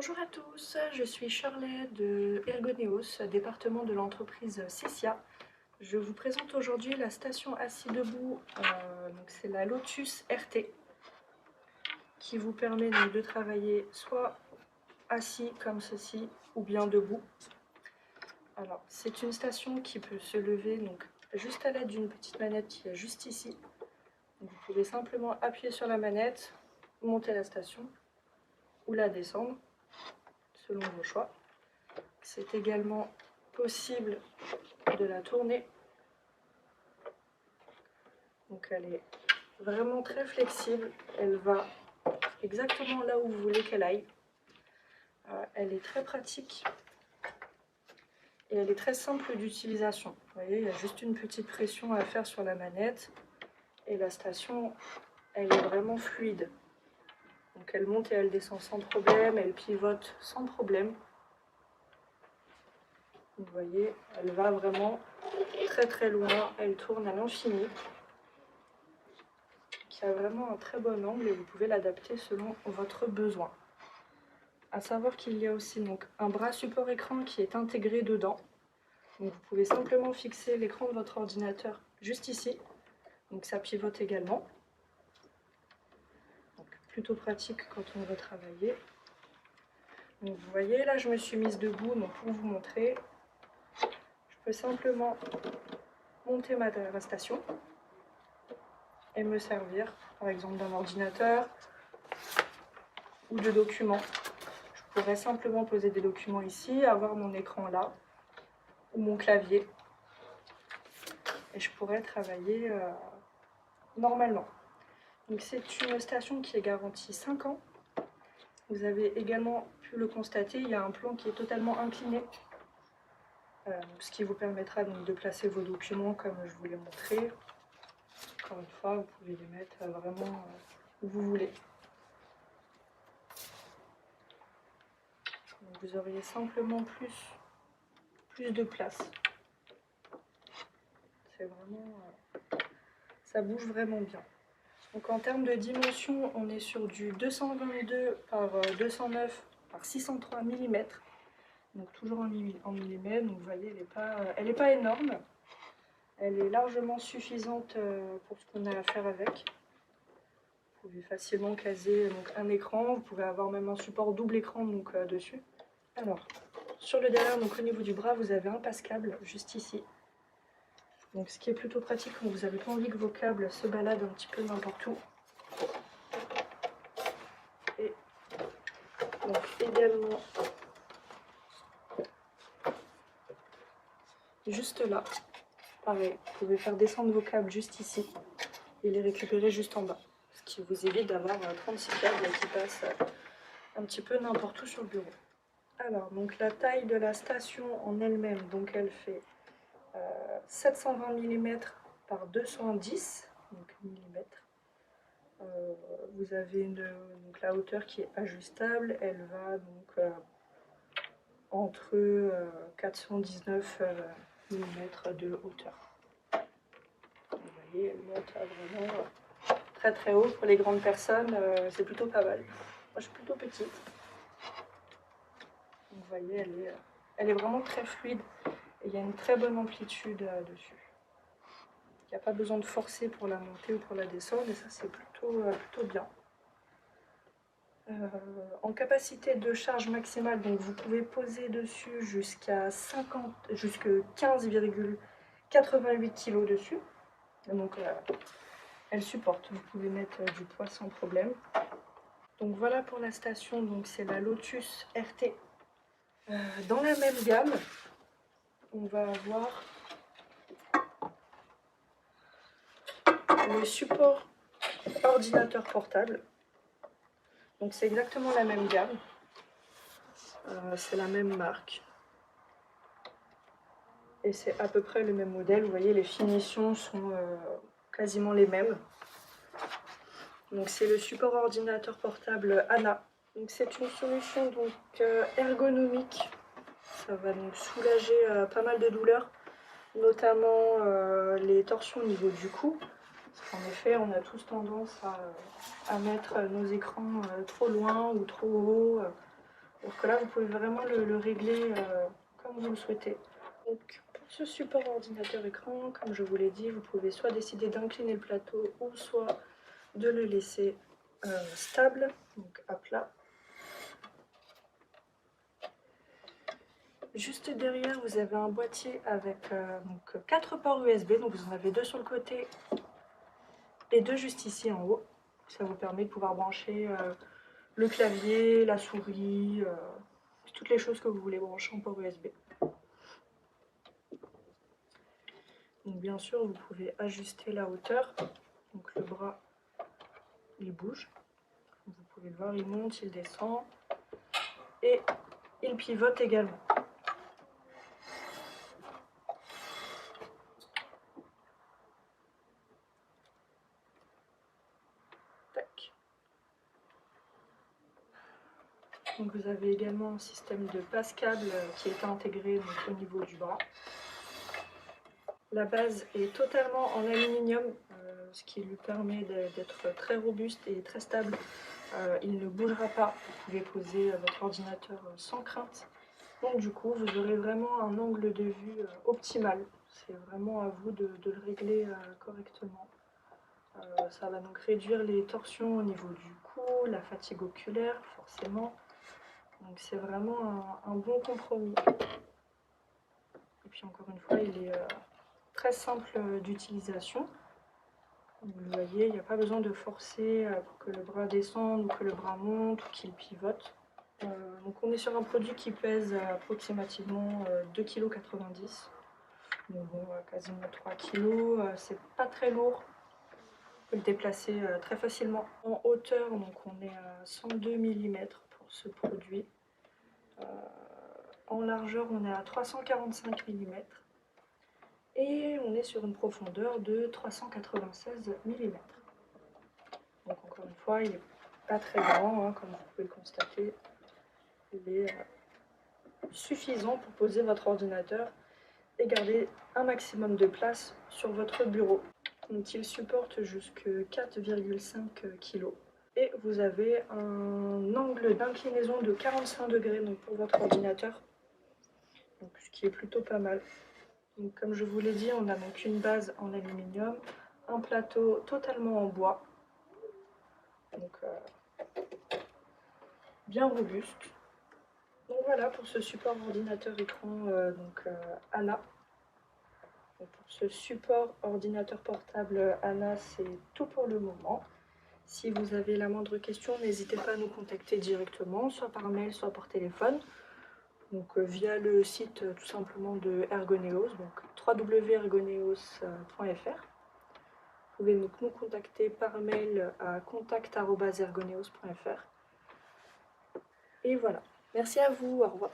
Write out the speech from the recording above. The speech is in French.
Bonjour à tous, je suis Shirley de Ergoneos, département de l'entreprise Cessia. Je vous présente aujourd'hui la station assis debout, c'est la Lotus RT, qui vous permet donc de travailler soit assis comme ceci ou bien debout. Alors c'est une station qui peut se lever donc juste à l'aide d'une petite manette qui est juste ici. Donc, vous pouvez simplement appuyer sur la manette, monter la station ou la descendre selon vos choix. C'est également possible de la tourner. Donc elle est vraiment très flexible. Elle va exactement là où vous voulez qu'elle aille. Elle est très pratique et elle est très simple d'utilisation. Vous voyez, il y a juste une petite pression à faire sur la manette et la station, elle est vraiment fluide. Donc elle monte et elle descend sans problème, elle pivote sans problème. Vous voyez, elle va vraiment très très loin, elle tourne à l'infini. Qui a vraiment un très bon angle et vous pouvez l'adapter selon votre besoin. À savoir qu'il y a aussi donc un bras support écran qui est intégré dedans. Donc vous pouvez simplement fixer l'écran de votre ordinateur juste ici. Donc ça pivote également. Donc plutôt pratique quand on veut travailler. Donc vous voyez là je me suis mise debout donc pour vous montrer. Je peux simplement monter ma station et me servir par exemple d'un ordinateur ou de documents. Je pourrais simplement poser des documents ici, avoir mon écran là, ou mon clavier, et je pourrais travailler normalement. Donc c'est une station qui est garantie 5 ans. Vous avez également pu le constater, il y a un plan qui est totalement incliné, ce qui vous permettra donc de placer vos documents comme je vous l'ai montré. Encore une fois, vous pouvez les mettre vraiment où vous voulez. Donc vous auriez simplement plus de place. C'est vraiment, ça bouge vraiment bien. Donc en termes de dimension, on est sur du 222 par 209 par 603 mm. Donc toujours en millimètres. Donc vous voyez, elle n'est pas énorme. Elle est largement suffisante pour ce qu'on a à faire avec. Vous pouvez facilement caser donc, un écran. Vous pouvez avoir même un support double écran donc, dessus. Alors, sur le derrière, donc au niveau du bras, vous avez un passe-câble juste ici. Donc ce qui est plutôt pratique quand vous n'avez pas envie que vos câbles se baladent un petit peu n'importe où. Et donc également juste là, pareil, vous pouvez faire descendre vos câbles juste ici et les récupérer juste en bas. Ce qui vous évite d'avoir 36 câbles qui passent un petit peu n'importe où sur le bureau. Alors, donc la taille de la station en elle-même, donc elle fait 720 mm par 210 mm. Vous avez donc la hauteur qui est ajustable, elle va donc entre 419 mm de hauteur. Vous voyez, elle monte à vraiment très très haut. Pour les grandes personnes, c'est plutôt pas mal. Moi, je suis plutôt petite. Vous voyez, elle est vraiment très fluide et il y a une très bonne amplitude dessus. Il n'y a pas besoin de forcer pour la monter ou pour la descendre et ça, c'est plutôt bien. En capacité de charge maximale, donc vous pouvez poser dessus jusqu'à 15,88 kg dessus. Donc elle supporte, vous pouvez mettre du poids sans problème. Donc voilà pour la station, donc c'est la Lotus RT. Dans la même gamme, on va avoir le support ordinateur portable. Donc c'est exactement la même gamme, c'est la même marque. Et c'est à peu près le même modèle, vous voyez les finitions sont quasiment les mêmes. Donc c'est le support ordinateur portable ANA. Donc c'est une solution donc ergonomique. Ça va donc soulager pas mal de douleurs, notamment les torsions au niveau du cou. Parce qu'en effet, on a tous tendance à mettre nos écrans trop loin ou trop haut. Alors que là, vous pouvez vraiment le régler comme vous le souhaitez. Donc, pour ce support ordinateur écran, comme je vous l'ai dit, vous pouvez soit décider d'incliner le plateau ou soit de le laisser stable, donc à plat. Juste derrière, vous avez un boîtier avec 4 ports USB, donc vous en avez 2 sur le côté et 2 juste ici en haut. Ça vous permet de pouvoir brancher le clavier, la souris, toutes les choses que vous voulez brancher en port USB. Donc bien sûr, vous pouvez ajuster la hauteur. Donc le bras, il bouge. Vous pouvez le voir, il monte, il descend. Et il pivote également. Tac. Donc vous avez également un système de passe-câble qui est intégré donc, au niveau du bras. La base est totalement en aluminium, ce qui lui permet d'être très robuste et très stable. Il ne bougera pas, vous pouvez poser votre ordinateur sans crainte. Donc du coup, vous aurez vraiment un angle de vue optimal. C'est vraiment à vous de le régler correctement. Ça va donc réduire les torsions au niveau du cou, la fatigue oculaire forcément. Donc c'est vraiment un bon compromis. Et puis encore une fois, il est très simple d'utilisation. Vous le voyez, il n'y a pas besoin de forcer pour que le bras descende ou que le bras monte ou qu'il pivote. Donc on est sur un produit qui pèse approximativement 2,90 kg. Donc bon, quasiment 3 kg, c'est pas très lourd. On peut le déplacer très facilement. En hauteur, donc on est à 102 mm pour ce produit. En largeur, on est à 345 mm. Et on est sur une profondeur de 396 mm. Donc encore une fois, il n'est pas très grand, hein, comme vous pouvez le constater. Il est suffisant pour poser votre ordinateur et garder un maximum de place sur votre bureau. Donc il supporte jusqu'à 4,5 kg. Et vous avez un angle d'inclinaison de 45 degrés donc pour votre ordinateur, donc, ce qui est plutôt pas mal. Donc, comme je vous l'ai dit, on a donc une base en aluminium, un plateau totalement en bois, donc bien robuste. Donc voilà pour ce support ordinateur écran ANA. Donc, pour ce support ordinateur portable ANA, c'est tout pour le moment. Si vous avez la moindre question, n'hésitez pas à nous contacter directement, soit par mail, soit par téléphone. Donc via le site tout simplement de Ergoneos, donc www.ergoneos.fr. Vous pouvez donc nous contacter par mail à contact@ergoneos.fr. Et voilà. Merci à vous, au revoir.